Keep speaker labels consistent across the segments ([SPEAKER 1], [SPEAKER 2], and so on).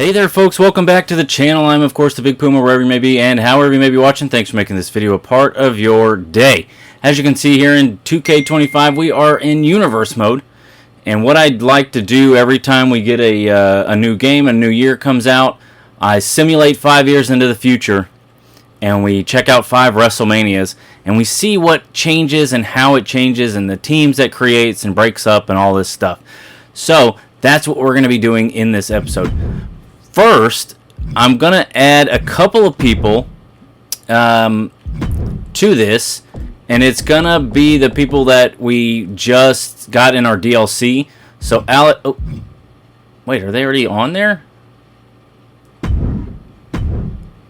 [SPEAKER 1] Hey there folks, welcome back to the channel. I'm of course the Big Puma, wherever you may be and however you may be watching. Thanks for making this video a part of your day. As you can see here in 2K25, we are in universe mode. And what I'd like to do every time we get a new game, a new year comes out, I simulate 5 years into the future and we check out 5 WrestleManias and we see what changes and how it changes and the teams that creates and breaks up and all this stuff. So that's what we're going to be doing in this episode. First, I'm going to add a couple of people to this, and it's going to be the people that we just got in our DLC. So, oh, wait, are they already on there?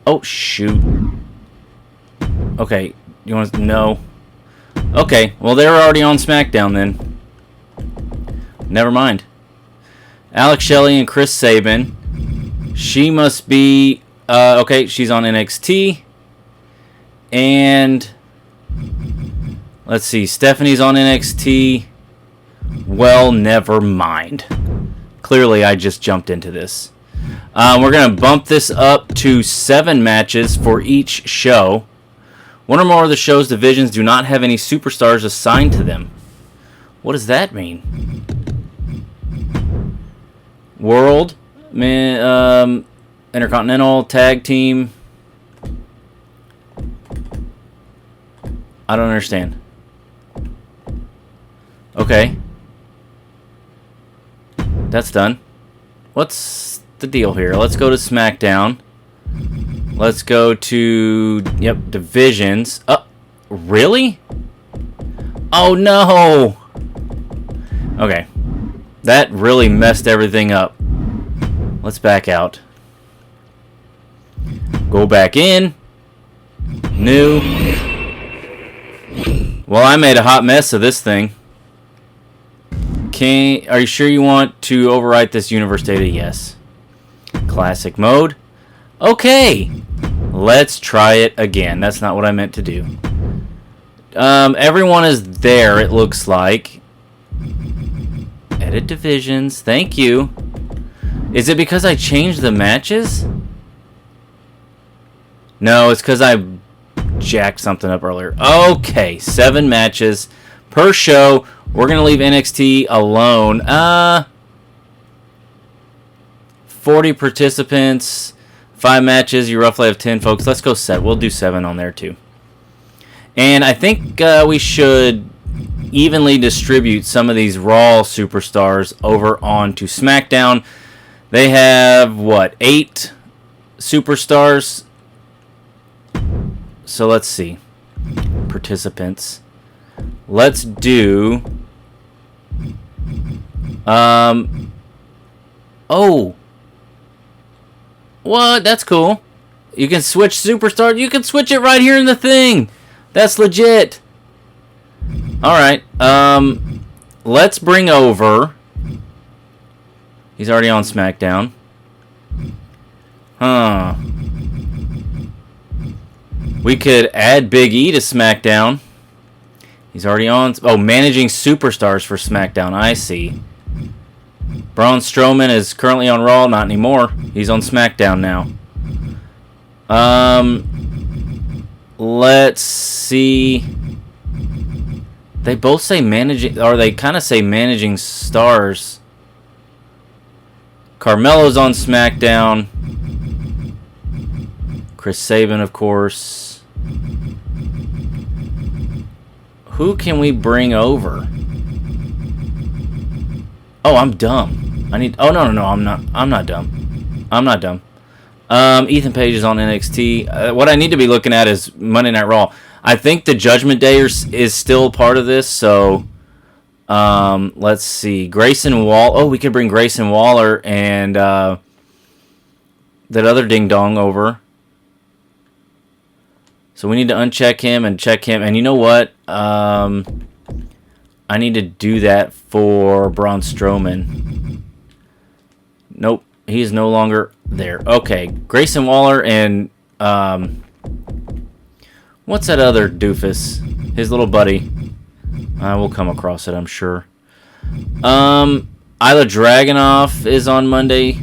[SPEAKER 1] Oh, shoot. Okay, you want to know? Okay, well, they're already on SmackDown then. Never mind. Alex Shelley and Chris Sabin. She must be, okay, she's on NXT. And, let's see, Stephanie's on NXT. Well, never mind. Clearly, I just jumped into this. We're going to bump this up to 7 matches for each show. One or more of the show's divisions do not have any superstars assigned to them. What does that mean? World... Intercontinental Tag Team. I don't understand. Okay. That's done. What's the deal here? Let's go to SmackDown. Let's go to... Yep, divisions. Oh, really? Oh, no! Okay. That really messed everything up. Let's back out. Go back in. New. Well, I made a hot mess of this thing. Are you sure you want to overwrite this universe data? Yes. Classic mode. Okay. Let's try it again. That's not what I meant to do. Everyone is there, it looks like. Edit divisions. Thank you. Is it because I changed the matches? No, it's because I jacked something up earlier. Okay, 7 matches per show. We're going to leave NXT alone. 40 participants, 5 matches. You roughly have 10 folks. Let's go 7. We'll do 7 on there too. And I think we should evenly distribute some of these Raw superstars over onto SmackDown. They have, what, 8 superstars? So let's see. Participants. Let's do... Oh! What? That's cool. You can switch superstar. You can switch it right here in the thing. That's legit. Alright. Let's bring over... He's already on SmackDown. Huh. We could add Big E to SmackDown. He's already on... Oh, managing superstars for SmackDown. I see. Braun Strowman is currently on Raw. Not anymore. He's on SmackDown now. Let's see... They both say managing... Or they kind of say managing stars... Carmelo's on SmackDown. Chris Sabin, of course. Who can we bring over? Oh, I'm dumb. Oh, no, I'm not. I'm not dumb. I'm not dumb. Ethan Page is on NXT. What I need to be looking at is Monday Night Raw. I think the Judgment Day is still part of this, so... let's see. Grayson Waller. Oh, we could bring Grayson Waller and that other ding dong over. So we need to uncheck him and check him. And you know what? I need to do that for Braun Strowman. Nope. He's no longer there. Okay. Grayson Waller and what's that other doofus? His little buddy. I will come across it, I'm sure. Ilya Dragunov is on Monday.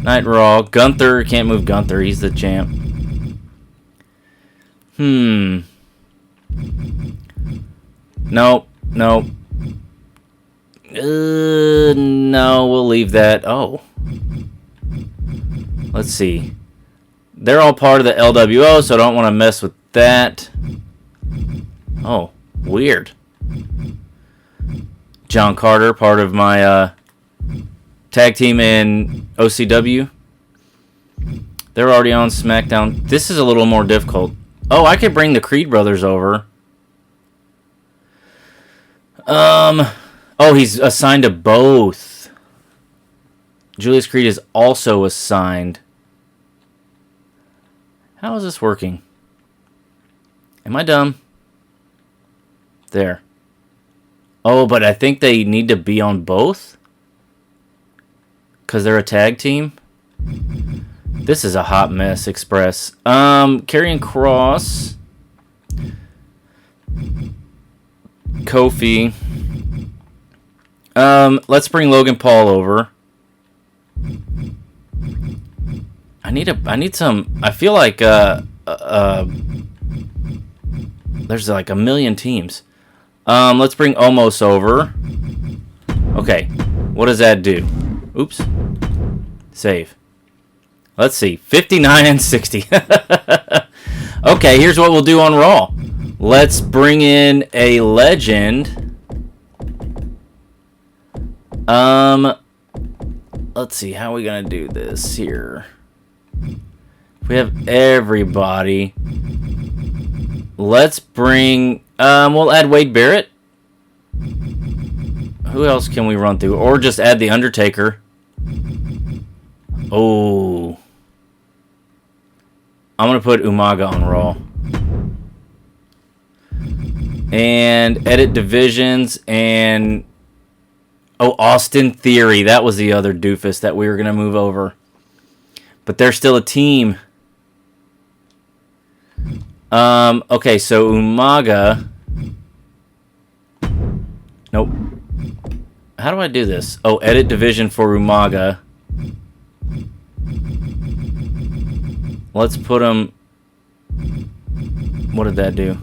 [SPEAKER 1] Night Raw. Gunther. Can't move Gunther. He's the champ. Nope. Nope. No, we'll leave that. Oh. Let's see. They're all part of the LWO, so I don't want to mess with that. Oh, weird. John Carter, part of my tag team in OCW. They're already on SmackDown. This is a little more difficult. Oh, I could bring the Creed brothers over. Oh, he's assigned to both. Julius Creed is also assigned. How is this working? Am I dumb? There. Oh, but I think they need to be on both? Because they're a tag team? This is a hot mess, Express. Karrion Kross. Kofi. Let's bring Logan Paul over. I need some. I feel like there's like a million teams. Let's bring Omos over. Okay, what does that do? Oops. Save. Let's see. 59 and 60. Okay, here's what we'll do on Raw. Let's bring in a legend. Let's see, how are we gonna do this here? If we have everybody, let's bring, we'll add Wade Barrett. Who else can we run through? Or just add The Undertaker. Oh. I'm gonna put Umaga on Raw. And edit divisions and... Oh, Austin Theory. That was the other doofus that we were going to move over. But they're still a team. Okay, so Umaga. Nope. How do I do this? Oh, edit division for Umaga. Let's put him... What did that do?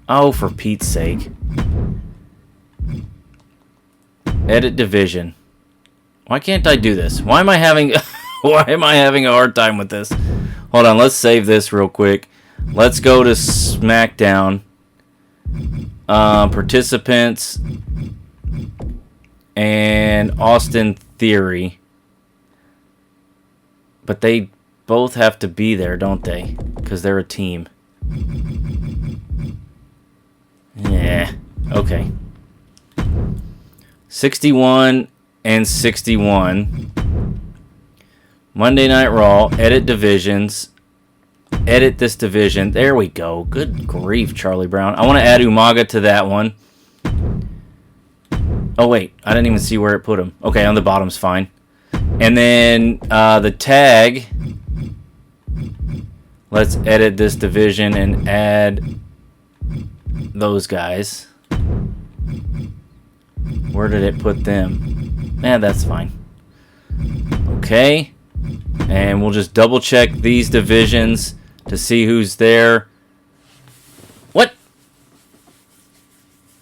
[SPEAKER 1] Oh, for Pete's sake. Edit division. Why can't I do this? Why am I having why am I having a hard time with this? Hold on, let's save this real quick. Let's go to SmackDown. Participants and Austin Theory. But they both have to be there, don't they? Because they're a team. Yeah. Okay. 61 and 61. Monday Night Raw. Edit divisions. Edit this division. There we go. Good grief, Charlie Brown. I want to add Umaga to that one. Oh, wait. I didn't even see where it put him. Okay, on the bottom's fine. And then the tag. Let's edit this division and add those guys. Where did it put them? That's fine. Okay. And we'll just double check these divisions to see who's there. What?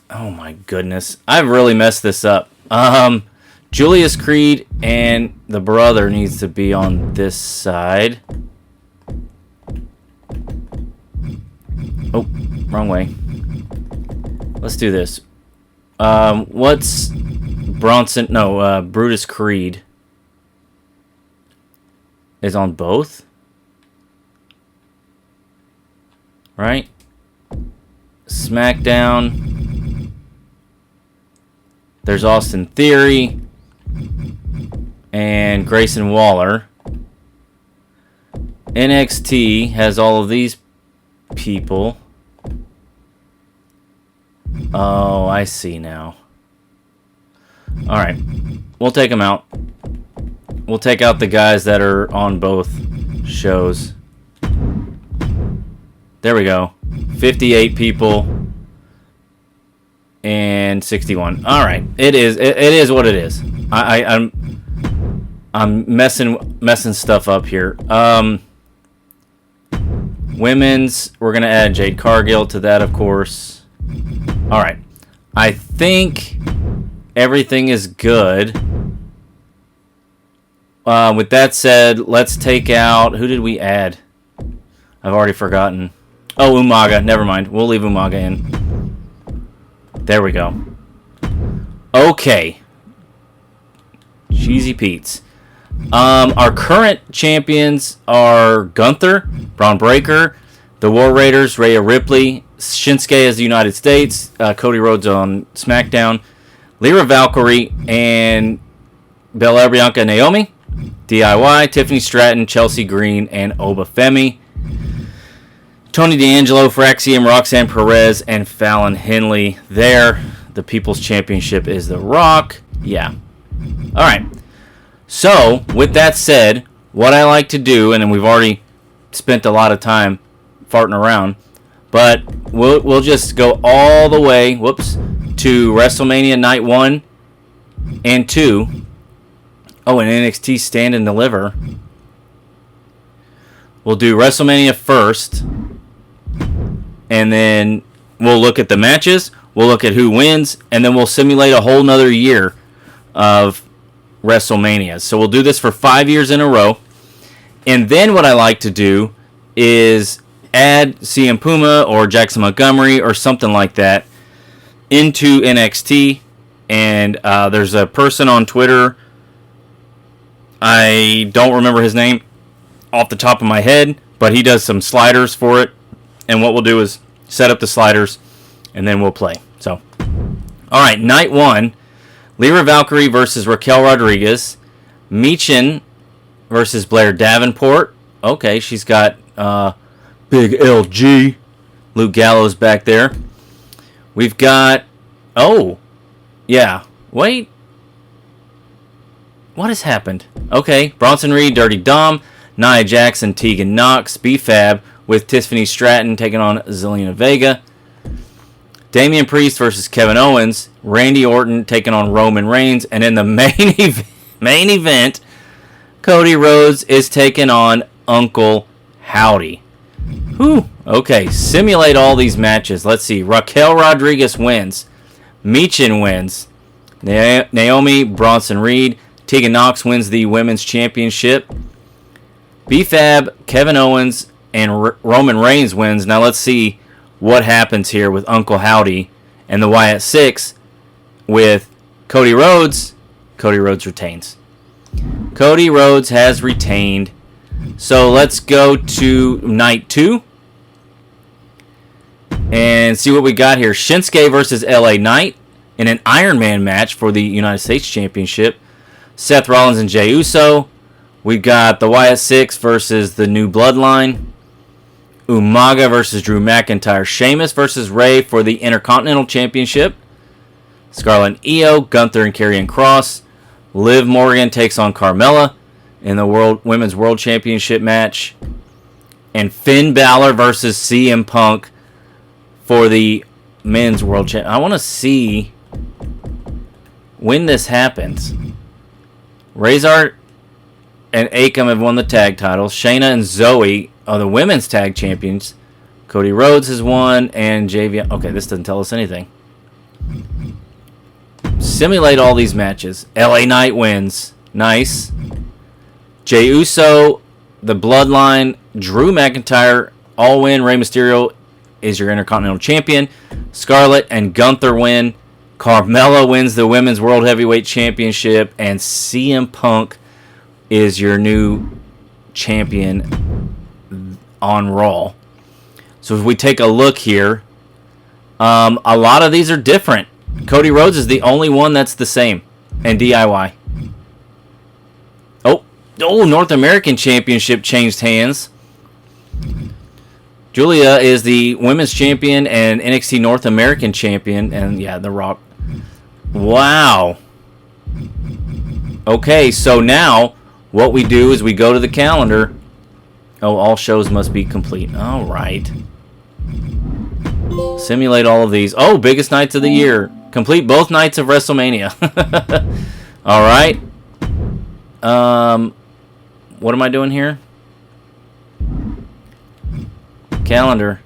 [SPEAKER 1] Oh my goodness. I've really messed this up. Julius Creed and the brother needs to be on this side. Oh, wrong way. Let's do this. What's Bronson? No, Brutus Creed is on both, right? SmackDown. There's Austin Theory and Grayson Waller. NXT has all of these people. Oh, I see now. Alright. We'll take them out. We'll take out the guys that are on both shows. There we go. 58 people. And 61. Alright. It is what it is. I'm I'm messing stuff up here. Women's, we're going to add Jade Cargill to that, of course. All right. I think everything is good. With that said, let's take out... Who did we add? I've already forgotten. Oh, Umaga. Never mind. We'll leave Umaga in. There we go. Okay. Cheesy Pete's. Our current champions are Gunther, Braun Breaker, the War Raiders, Rhea Ripley, Shinsuke as the United States, Cody Rhodes on SmackDown, Lyra Valkyrie, and Belair, Bianca, Naomi, DIY, Tiffany Stratton, Chelsea Green, and Oba Femi, Tony D'Angelo, Fraxium, Roxanne Perez, and Fallon Henley. There, the People's Championship is The Rock. Yeah. All right. So, with that said, what I like to do, and then we've already spent a lot of time farting around, but we'll just go all the way, to WrestleMania Night 1 and 2. Oh, and NXT Stand and Deliver. We'll do WrestleMania first, and then we'll look at the matches, we'll look at who wins, and then we'll simulate a whole nother year of WrestleMania. So we'll do this for 5 years in a row. And then what I like to do is add CM Puma or Jackson Montgomery or something like that into NXT. And there's a person on Twitter, I don't remember his name off the top of my head, but he does some sliders for it. And what we'll do is set up the sliders and then we'll play. So, all right, night 1. Lyra Valkyrie versus Raquel Rodriguez. Michin versus Blair Davenport. Okay, she's got Big LG. Luke Gallows back there. We've got... Oh, yeah. Wait. What has happened? Okay, Bronson Reed, Dirty Dom. Nia Jackson, Tegan Knox. B-Fab with Tiffany Stratton taking on Zelina Vega. Damian Priest versus Kevin Owens. Randy Orton taking on Roman Reigns. And in the main event, Cody Rhodes is taking on Uncle Howdy. Whew. Okay, simulate all these matches. Let's see. Raquel Rodriguez wins. Michin wins. Naomi Bronson Reed. Tegan Knox wins the Women's Championship. B-Fab, Kevin Owens, and Roman Reigns wins. Now let's see what happens here with Uncle Howdy and the Wyatt Six with Cody Rhodes. Cody Rhodes retains. Cody Rhodes has retained. So let's go to night 2 and see what we got here. Shinsuke versus LA Knight in an Iron Man match for the United States Championship. Seth Rollins and Jey Uso. We've got the Wyatt Six versus the New Bloodline. Umaga versus Drew McIntyre. Sheamus versus Rey for the Intercontinental Championship. Scarlett and Io, Gunther and Karrion Kross. Liv Morgan takes on Carmella in the Women's World Championship match. And Finn Balor versus CM Punk for the Men's World Championship. I want to see when this happens. Razor and Akam have won the tag titles. Shayna and Zoe are the women's tag champions. Cody Rhodes has won, and JV. Okay, this doesn't tell us anything. Simulate all these matches. LA Knight wins. Nice. Jey Uso, the Bloodline, Drew McIntyre all win. Rey Mysterio is your Intercontinental Champion. Scarlett and Gunther win. Carmella wins the Women's World Heavyweight Championship, and CM Punk is your new champion on Raw. So if we take a look here, a lot of these are different. Cody Rhodes is the only one that's the same, and DIY. Oh, North American Championship changed hands. Julia is the Women's Champion and NXT North American Champion, and yeah, The Rock. Wow. Okay, so now what we do is we go to the calendar. Oh, all shows must be complete. All right. Simulate all of these. Oh, biggest nights of the year. Complete both nights of WrestleMania. All right. What am I doing here? Calendar.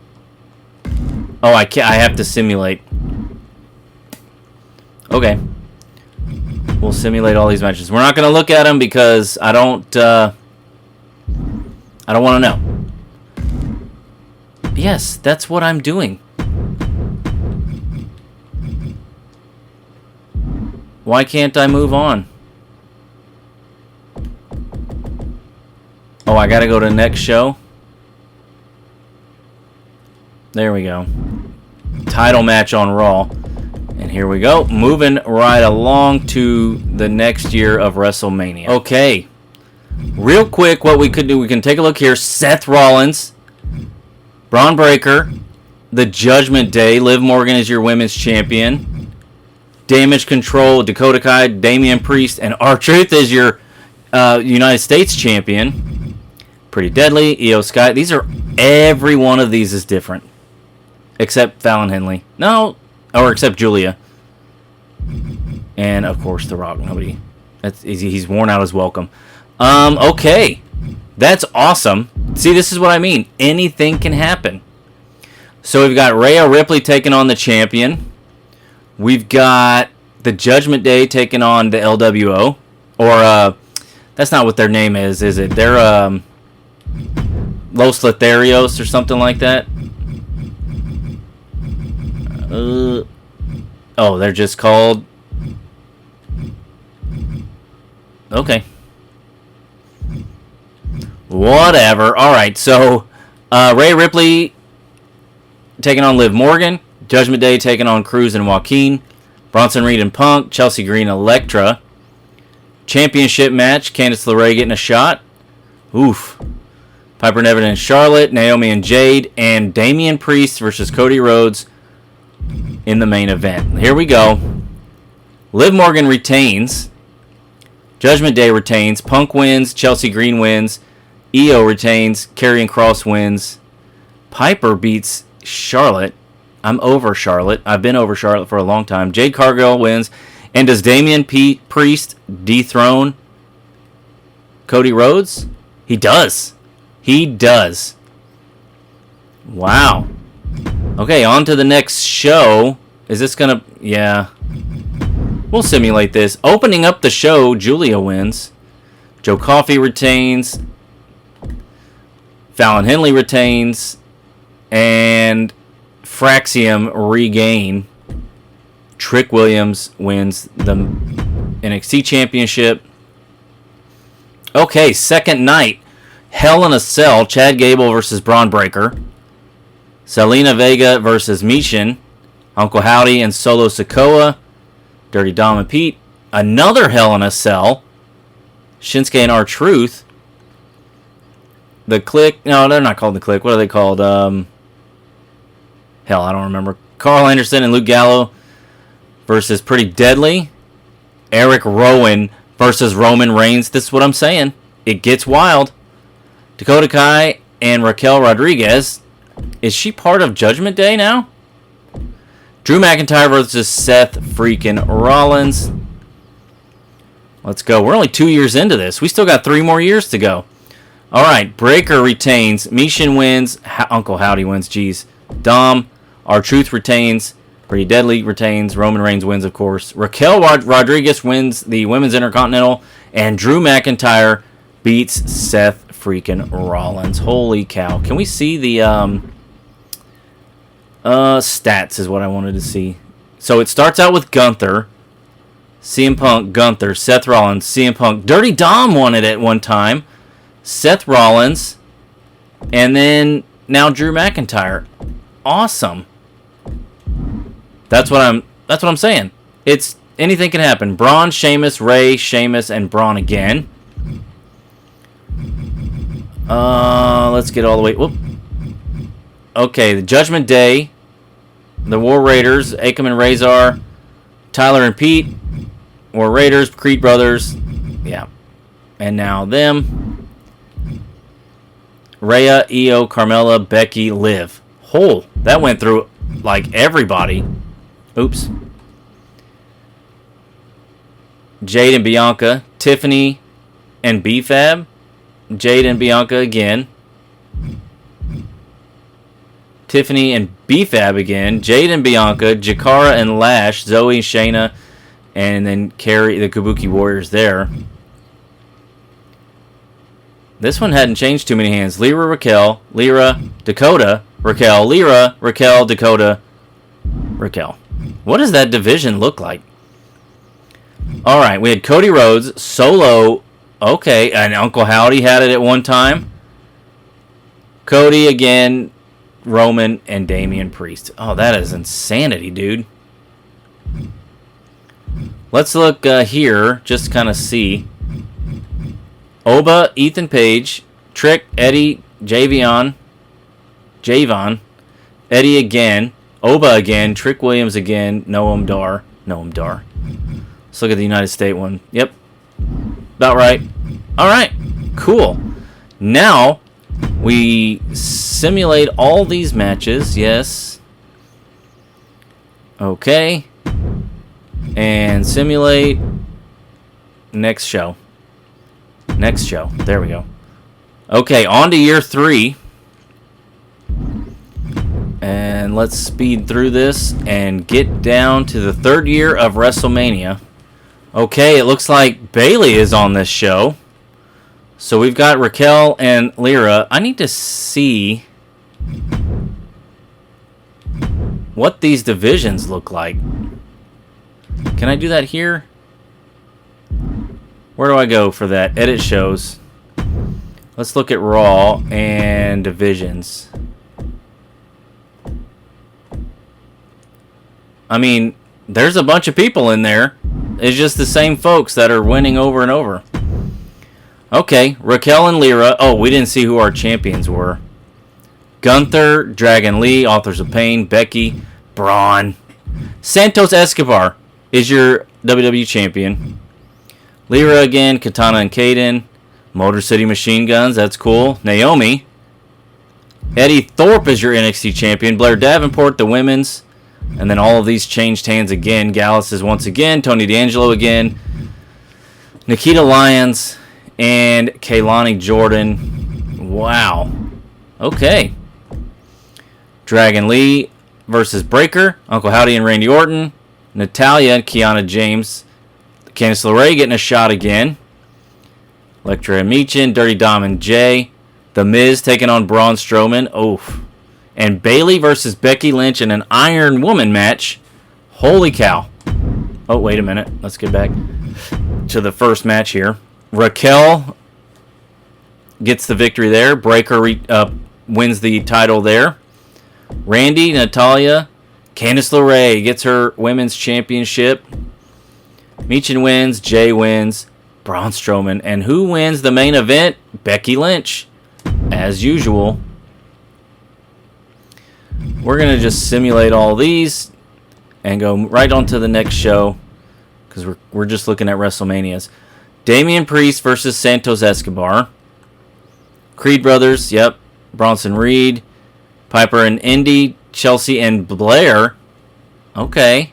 [SPEAKER 1] Oh, I can't. I have to simulate. Okay. We'll simulate all these matches. We're not going to look at them because I don't want to know. Yes, that's what I'm doing. Why can't I move on? Oh, I gotta go to the next show. There we go. Title match on Raw. And here we go. Moving right along to the next year of WrestleMania. Okay. Real quick, what we could do, we can take a look here. Seth Rollins, Braun Breaker, the Judgment Day. Liv Morgan is your women's champion. Damage Control, Dakota Kai, Damian Priest, and R-Truth is your United States champion. Pretty Deadly, Io Sky. These are, every one of these is different. Except Fallon Henley. No, or except Julia. And, of course, The Rock. Nobody. He's worn out his welcome. Okay. That's awesome. See, this is what I mean. Anything can happen. So we've got Rhea Ripley taking on the champion. We've got the Judgment Day taking on the LWO. Or, that's not what their name is it? They're, Los Lotharios or something like that. Oh, they're just called... Okay. Whatever. Alright, so Rhea Ripley taking on Liv Morgan. Judgment Day taking on Cruz and Joaquin. Bronson Reed and Punk. Chelsea Green, Elektra. Championship match. Candice LeRae getting a shot. Oof. Piper Niven and Charlotte. Naomi and Jade. And Damian Priest versus Cody Rhodes in the main event. Here we go. Liv Morgan retains. Judgment Day retains. Punk wins. Chelsea Green wins. Io retains. Karrion Kross wins. Piper beats Charlotte. I'm over Charlotte. I've been over Charlotte for a long time. Jade Cargill wins. And does Damian Priest dethrone Cody Rhodes? He does. He does. Wow. Okay, on to the next show. Is this gonna... Yeah. We'll simulate this. Opening up the show, Julia wins. Joe Coffey retains. Fallon Henley retains. And Fraxium regain. Trick Williams wins the NXT Championship. Okay, second night. Hell in a Cell. Chad Gable versus Braun Breaker. Selena Vega versus Michin. Uncle Howdy and Solo Sikoa. Dirty Dom and Pete. Another Hell in a Cell. Shinsuke and R-Truth. The Click. No, they're not called The Click. What are they called? Hell, I don't remember. Carl Anderson and Luke Gallo versus Pretty Deadly. Eric Rowan versus Roman Reigns. This is what I'm saying. It gets wild. Dakota Kai and Raquel Rodriguez. Is she part of Judgment Day now? Drew McIntyre versus Seth freaking Rollins. Let's go. We're only 2 years into this. We still got 3 more years to go. All right. Breaker retains. Michin wins. Uncle Howdy wins. Jeez. Dom. R-Truth retains. Pretty Deadly retains. Roman Reigns wins, of course. Raquel Rodriguez wins the Women's Intercontinental. And Drew McIntyre beats Seth freaking Rollins. Holy cow. Can we see the stats is what I wanted to see. So it starts out with Gunther. CM Punk, Gunther, Seth Rollins, CM Punk. Dirty Dom won it at one time. Seth Rollins. And then now Drew McIntyre. Awesome. That's what I'm saying. It's anything can happen. Braun, Sheamus, Ray, Sheamus, and Braun again. Let's get all the way. Whoop. Okay, the Judgment Day, the War Raiders, Akam and Razor, Tyler and Pete, War Raiders, Creed Brothers, yeah, and now them. Rhea, Io, Carmella, Becky, Liv. Oh, that went through like everybody. Oops. Jade and Bianca, Tiffany, and B-Fab. Jade and Bianca again. Tiffany and B-Fab again. Jade and Bianca. Jakara and Lash. Zoe, Shayna, and then Carrie, the Kabuki Warriors there. This one hadn't changed too many hands. Lyra, Raquel, Lyra, Dakota, Raquel, Lyra, Raquel, Dakota, Raquel. What does that division look like? Alright, we had Cody Rhodes, Solo, okay, and Uncle Howdy had it at one time. Cody again, Roman, and Damian Priest. Oh, that is insanity, dude. Let's look here, just to kind of see. Oba, Ethan Page, Trick, Eddie, Javon, Eddie again, Oba again, Trick Williams again, Noam Dar. Let's look at the United States one. Yep, about right. Alright, cool. Now, we simulate all these matches, yes. Okay. And simulate next show. There we go. Okay, on to year 3. And let's speed through this and get down to the 3rd year of WrestleMania. Okay, it looks like Bayley is on this show. So we've got Raquel and Lyra. I need to see what these divisions look like. Can I do that here? Where do I go for that? Edit shows. Let's look at Raw and divisions. I mean, there's a bunch of people in there. It's just the same folks that are winning over and over. Okay, Raquel and Lyra. Oh, we didn't see who our champions were. Gunther, Dragon Lee, Authors of Pain, Becky, Braun. Santos Escobar is your WWE champion. Lyra again, Katana and Kaden. Motor City Machine Guns, that's cool. Naomi. Eddie Thorpe is your NXT champion. Blair Davenport, the women's. And then all of these changed hands again. Gallus is once again. Tony D'Angelo again. Nikita Lyons. And Kaylani Jordan. Wow. Okay. Dragon Lee versus Breaker. Uncle Howdy and Randy Orton. Natalya and Kiana James. Candice LeRae getting a shot again. Elektra and Michin. Dirty Dom and Jay. The Miz taking on Braun Strowman. Oof. And Bayley versus Becky Lynch in an Iron Woman match. Holy cow. Oh, wait a minute. Let's get back to the first match here. Raquel gets the victory there. Breaker wins the title there. Randy, Natalya, Candice LeRae gets her women's championship. Michin wins. Jay wins. Braun Strowman. And who wins the main event? Becky Lynch. As usual. We're going to just simulate all these and go right on to the next show because we're just looking at WrestleManias. Damian Priest versus Santos Escobar. Creed Brothers, yep. Bronson Reed. Piper and Indy. Chelsea and Blair. Okay.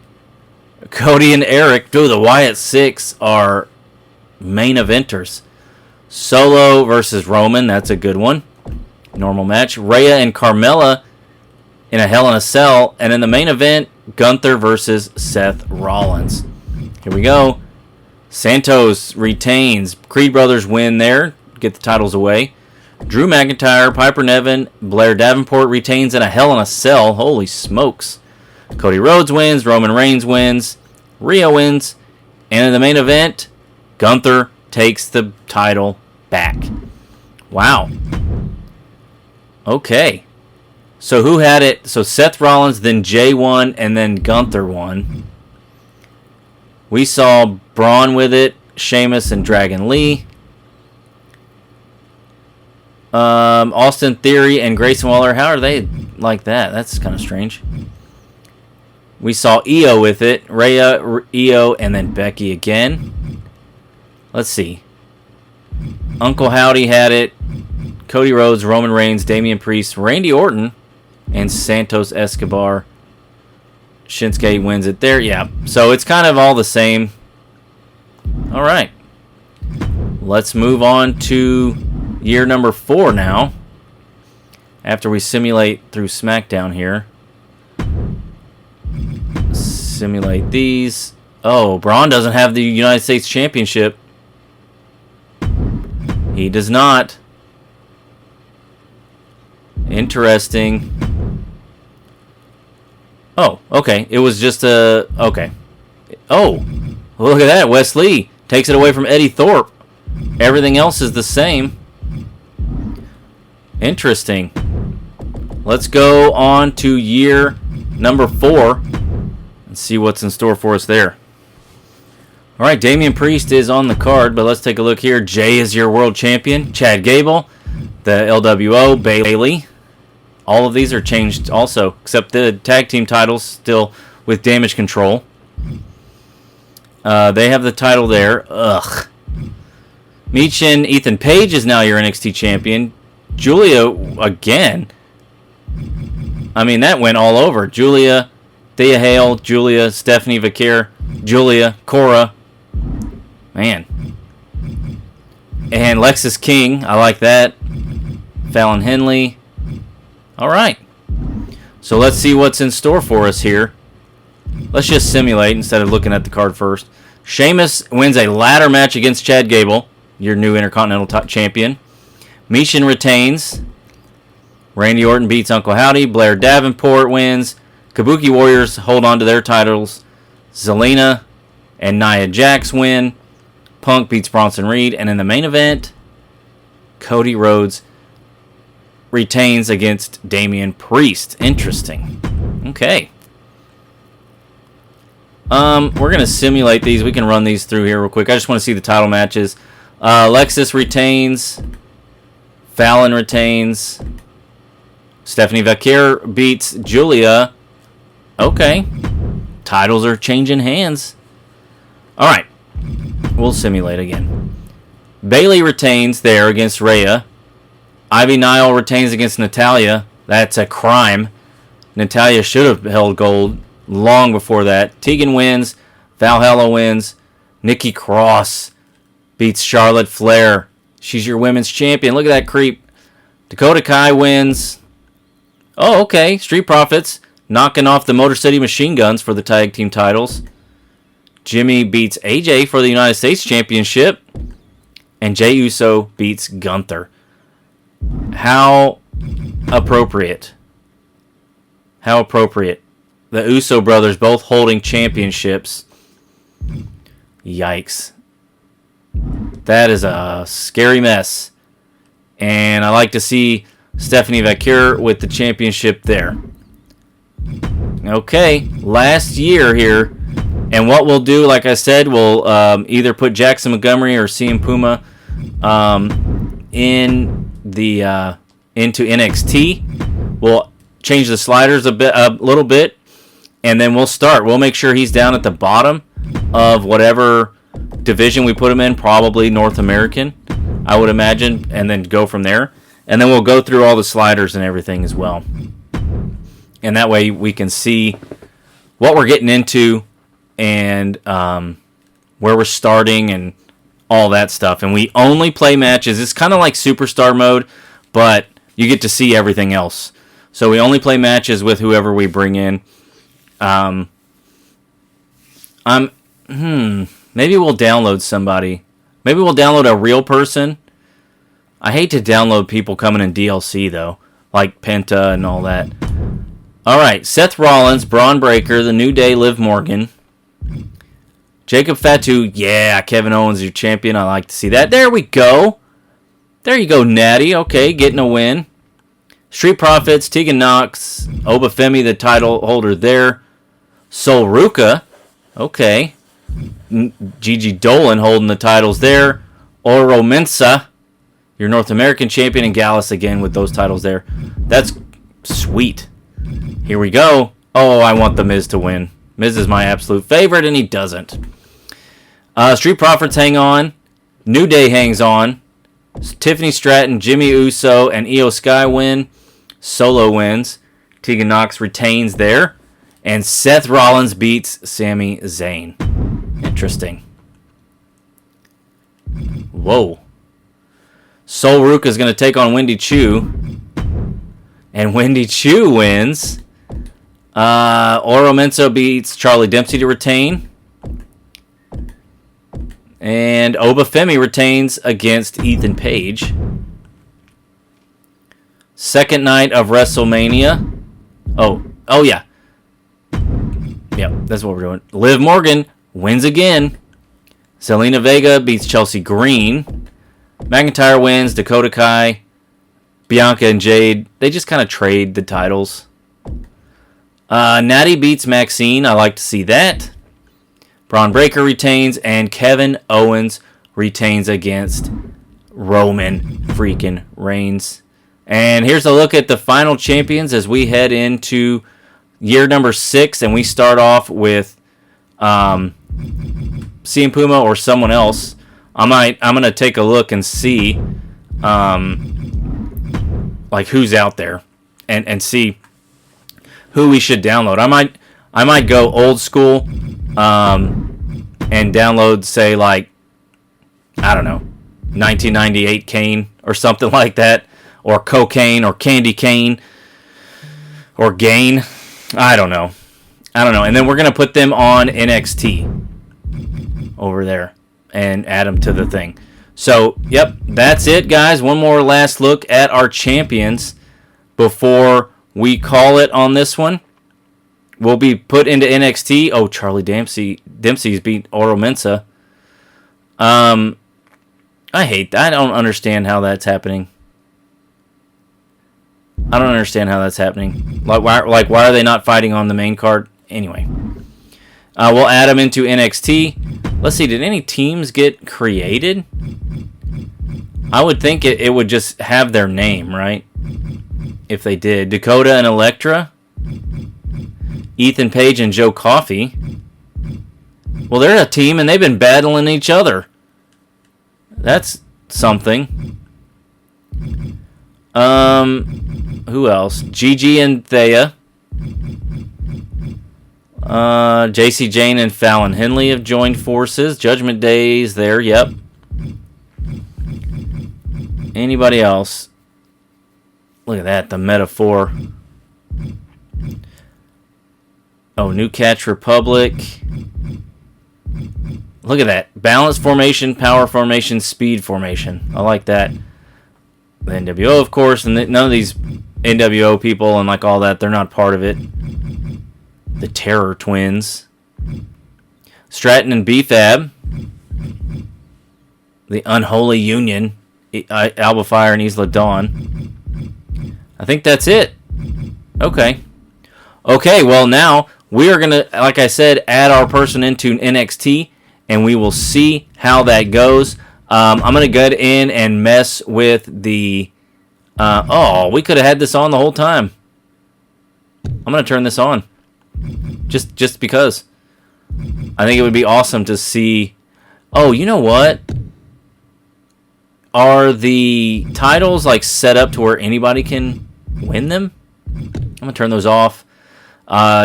[SPEAKER 1] Cody and Eric. Dude, the Wyatt Six are main eventers. Solo versus Roman. That's a good one. Normal match. Rhea and Carmella in a Hell in a Cell. And in the main event, Gunther versus Seth Rollins. Here we go. Santos retains. Creed Brothers win there. Get the titles away. Drew McIntyre, Piper Niven, Blair Davenport retains in a Hell in a Cell. Holy smokes. Cody Rhodes wins. Roman Reigns wins. Rhea wins. And in the main event, Gunther takes the title back. Wow. Okay. So who had it? So Seth Rollins, then Jay won, and then Gunther won. We saw Braun with it, Sheamus and Dragon Lee. Austin Theory and Grayson Waller. How are they like that? That's kind of strange. We saw Io with it. Rhea, Io, and then Becky again. Let's see. Uncle Howdy had it. Cody Rhodes, Roman Reigns, Damian Priest, Randy Orton, and Santos Escobar. Shinsuke wins it there. Yeah. So it's kind of all the same. All right. let's move on to year number 4 now. After we simulate through SmackDown here. Simulate these. Oh, Braun doesn't have the United States Championship. He does not. Interesting. Oh, okay. It was just a... Okay. Oh, look at that. Wes Lee takes it away from Eddie Thorpe. Everything else is the same. Interesting. Let's go on to year number 4 and see what's in store for us there. All right, Damian Priest is on the card, but let's take a look here. Jay is your world champion. Chad Gable, the LWO, Bailey. All of these are changed also, except the tag team titles still with Damage Control. They have the title there. Ugh. Michin Ethan Page is now your NXT champion. Julia again. I mean, that went all over. Julia, Thea Hale, Julia, Stephanie Vaquer, Julia, Cora. Man. And Lexis King, I like that. Fallon Henley. All right. So let's see what's in store for us here. Let's just simulate instead of looking at the card first. Sheamus wins a ladder match against Chad Gable, your new Intercontinental Champion. Michin retains. Randy Orton beats Uncle Howdy. Blair Davenport wins. Kabuki Warriors hold on to their titles. Zelina and Nia Jax win. Punk beats Bronson Reed. And in the main event, Cody Rhodes retains against Damian Priest. Interesting. Okay. We're going to simulate these. We can run these through here real quick. I just want to see the title matches. Lexis retains. Fallon retains. Stephanie Vaquer beats Julia. Okay. Titles are changing hands. Alright. We'll simulate again. Bailey retains there against Rhea. Ivy Nile retains against Natalya. That's a crime. Natalya should have held gold long before that. Tegan wins. Valhalla wins. Nikki Cross beats Charlotte Flair. She's your women's champion. Look at that creep. Dakota Kai wins. Oh, okay. Street Profits knocking off the Motor City Machine Guns for the tag team titles. Jimmy beats AJ for the United States Championship. And Jey Uso beats Gunther. How appropriate. How appropriate. The Uso brothers both holding championships. Yikes. That is a scary mess. And I like to see Stephanie Vaquer with the championship there. Okay, last year here. And what we'll do, like I said, we'll either put Jackson Montgomery or CM Puma into NXT. We'll change the sliders a little bit, and then we'll start. We'll make sure he's down at the bottom of whatever division we put him in, probably North American, I would imagine, and then go from there. And then we'll go through all the sliders and everything as well. And that way we can see what we're getting into and where we're starting and all that stuff. And we only play matches. It's kind of like Superstar mode, but you get to see everything else. So we only play matches with whoever we bring in. Maybe we'll download somebody. Maybe we'll download a real person. I hate to download people coming in DLC, though, like Penta and all that. All right, Seth Rollins, Braun Breaker, The New Day, Liv Morgan. Jacob Fatu, yeah, Kevin Owens, your champion. I like to see that. There we go. There you go, Natty. Okay, getting a win. Street Profits, Tegan Knox, Oba Femi, the title holder there. Sol Ruka, okay. Gigi Dolan holding the titles there. Oro Mensah, your North American champion, and Gallus again with those titles there. That's sweet. Here we go. Oh, I want The Miz to win. Miz is my absolute favorite, and he doesn't. Street Profits hang on. New Day hangs on. Tiffany Stratton, Jimmy Uso, and Io Sky win. Solo wins. Tegan Knox retains there. And Seth Rollins beats Sami Zayn. Interesting. Whoa. Sol Ruka is going to take on Wendy Chu. And Wendy Chu wins. Oro Mensah beats Charlie Dempsey to retain. And Obafemi retains against Ethan Page. Second night of WrestleMania. Oh yeah. Yep, that's what we're doing. Liv Morgan wins again. Zelina Vega beats Chelsea Green. McIntyre wins. Dakota Kai, Bianca, and Jade. They just kind of trade the titles. Natty beats Maxine. I like to see that. Braun Breaker retains, and Kevin Owens retains against Roman freaking Reigns. And here's a look at the final champions as we head into year number 6, and we start off with CM Puma or someone else. I'm gonna take a look and see like who's out there and see who we should download. I might go old school and download, say, like, I don't know, 1998 Kane or something like that, or Cocaine or Candy Cane or Gain. I don't know. And then we're going to put them on NXT over there and add them to the thing. So, yep, that's it, guys. One more last look at our champions before we call it on this one. Will be put into NXT. Oh, Charlie Dempsey's beat Oro Mensah. I don't understand how that's happening. I don't understand how that's happening. Why are they not fighting on the main card? Anyway. We'll add them into NXT. Let's see, did any teams get created? I would think it would just have their name, right? If they did. Dakota and Elektra. Ethan Page and Joe Coffey. Well, they're a team, and they've been battling each other. That's something. Who else? Gigi and Thea. JC Jane and Fallon Henley have joined forces. Judgment Day's there, yep. Anybody else? Look at that, the metaphor. Oh, New Catch Republic. Look at that. Balance formation, power formation, speed formation. I like that. The NWO, of course, and none of these NWO people and like all that, they're not part of it. The Terror Twins. Stratton and B-Fab. The Unholy Union. Alba Fire and Isla Dawn. I think that's it. Okay. Okay, well now we are going to, like I said, add our person into NXT, and we will see how that goes. I'm going to go in and mess with the... we could have had this on the whole time. I'm going to turn this on. Just because. I think it would be awesome to see... Oh, you know what? Are the titles like set up to where anybody can win them? I'm going to turn those off.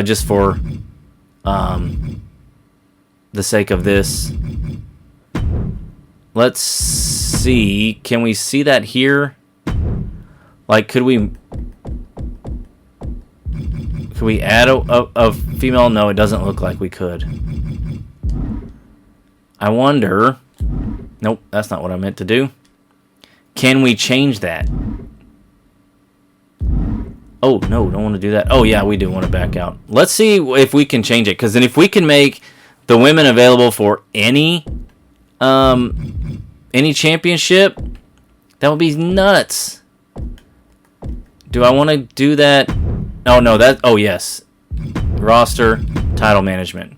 [SPEAKER 1] Just for the sake of this. Let's see. Can we see that here? Like, could we add a female? No, it doesn't look like we could. I wonder. Nope, that's not what I meant to do. Can we change that? Oh, no, don't want to do that. Oh, yeah, we do want to back out. Let's see if we can change it. Because then if we can make the women available for any championship, that would be nuts. Do I want to do that? Oh, no, oh, yes. Roster, title management.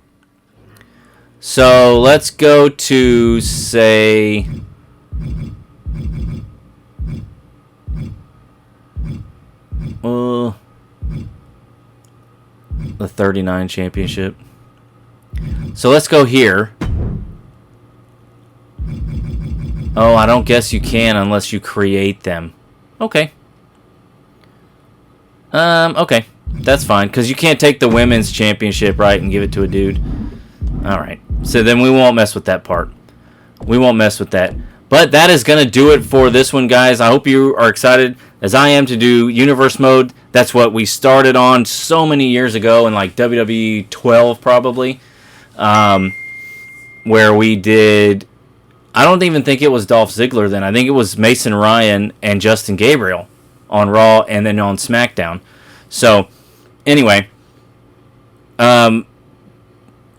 [SPEAKER 1] So let's go to, say... the 39 championship. So let's go here. Oh, I don't guess you can unless you create them. Okay. Okay. That's fine, because you can't take the women's championship, right, and give it to a dude. Alright. So then we won't mess with that part. We won't mess with that. But that is going to do it for this one, guys. I hope you are excited as I am to do Universe Mode. That's what we started on so many years ago in like WWE 12 probably, where we did, I don't even think it was Dolph Ziggler then. I think it was Mason Ryan and Justin Gabriel on Raw and then on SmackDown. So, anyway, I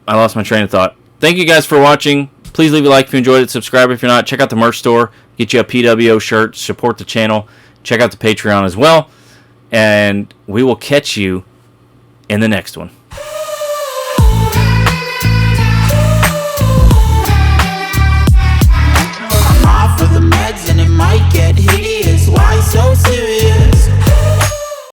[SPEAKER 1] lost my train of thought. Thank you guys for watching. Please leave a like if you enjoyed it. Subscribe if you're not. Check out the merch store. Get you a PWO shirt. Support the channel. Check out the Patreon as well. And we will catch you in the next one.
[SPEAKER 2] I'm off of the meds and it might get hideous. Why so serious?